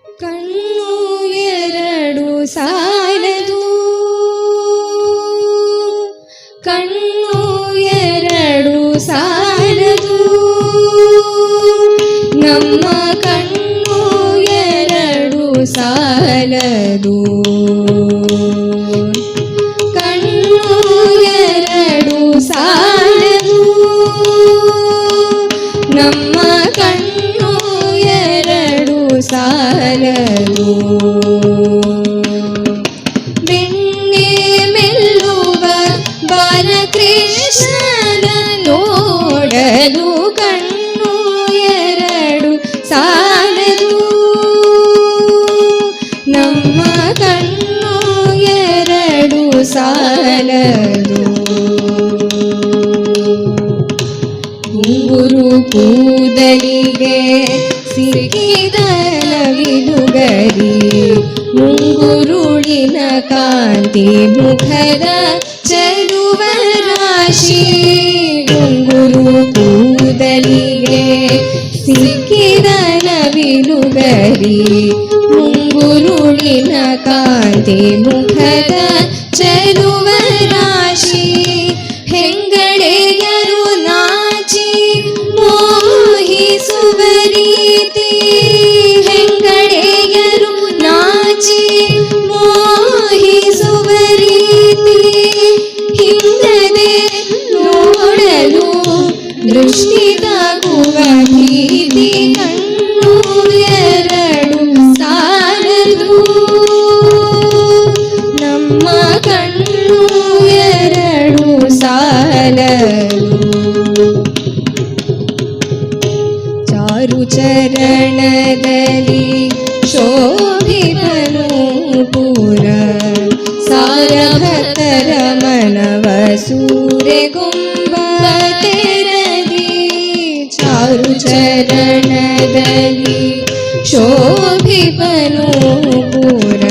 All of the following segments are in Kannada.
ಕಣ್ಣು ಎರಡು ಸಾಲದು, ಕಣ್ಣು ಎರಡು ಸಾಲದು, ನಮ್ಮ ಕಣ್ಣು ಎರಡು ಸಾಲದು, ಕಣ್ಣು ಎರಡು ಸಾಲದು, ನಮ್ಮ ಕಣ್ಣು ಎರಡು ಸಾಲದು. ಬೆಣ್ಣೆ ಮೆಲ್ಲುವ ಬಾಲಕೃಷ್ಣನ ನೋಡಲು ಕಣ್ಣು ಎರಡು ಸಾಲದು, ನಮ್ಮ ಕಣ್ಣು ಎರಡು ಸಾಲದು. ಗುಂಗುರು ಕೂದಲಿಗೆ ಸಿಕ್ಕಿದ ನವಿಲುಗರಿ, ಮುಂಗುರುಳಿನ ಕಾಂತಿ ಮುಖದ ಚೆಲುವ ರಾಶಿ. ಗುಂಗುರು ಕೂದಲಿಗೆ ಸಿಕ್ಕಿದ ನವಿಲುಗರಿ, ಮುಂಗುರುಳಿನ ಕಾಂತಿ ಮುಖದ ಚೆಲುವ ರಾಶಿ. ಹೆಂಗಳೆಯರು ನಾಚಿ ಮೋಹಿಸುವ ರೀತಿ, ಹೆಂಗಳೆಯರು ನಾಚಿ ಮೋಹಿಸುವ ರೀತಿ. ಹಿಂಗದೆ ನೋಡಲು ದೃಷ್ಟಿ ತಾಗುವ ಭೀತಿ, ಕಣ್ಣು ಎರಡು ಸಾಲದು, ನಮ್ಮ ಕಣ್ಣು ಎರಡು ಸಾಲದು. ಚಾರು ಚರಣದಲ್ಲಿ ಶೋಭಿತನು ಪುರ, ಸಾರಭಕ್ತರ ಮನವ ಸೂರೆಗೊಂಬ ತೆರದಿ. ಚಾರು ಚರಣದಲ್ಲಿ ಶೋಭಿಪನು ಪುರ,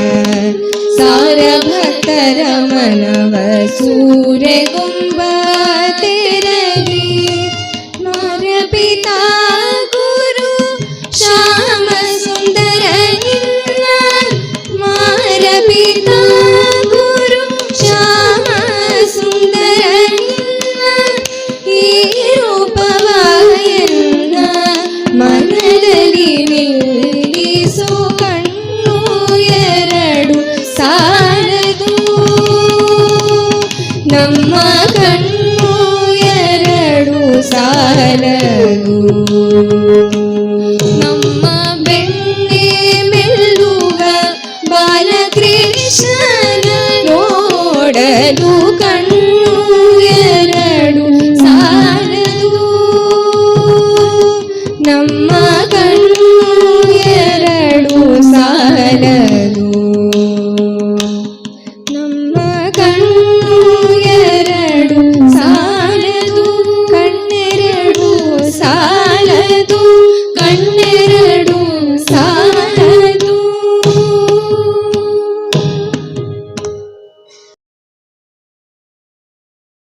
ಸಾರಭಕ್ತರ ಮನವ ಸೂರೆಗೊಂಬ ತೆರದಿ. ಮಾರ ಪಿತಾ ಗುರು ಶ್ಯಾಮ ಸುಂದರ ನಿನ್ನ, ಮಾರ ಪಿತಾ ಗುರು ಶ್ಯಾಮ ಸುಂದರ ನಿನ್ನ. ಈ ರೂಪವಾಯನ್ನ ಮನದಲ್ಲಿ ನಿಲ್ಲಿಸು, ಕಣ್ಣು ಎರಡು ಸಾಲದು, ನಮ್ಮ ಕಣ್ಣು ಎರಡು ಸಾಲದು. ನಮ್ಮ ಬೆಣ್ಣೆ ಮೆಲ್ಲುವ ಬಾಲಕೃಷ್ಣನ ನೋಡಲು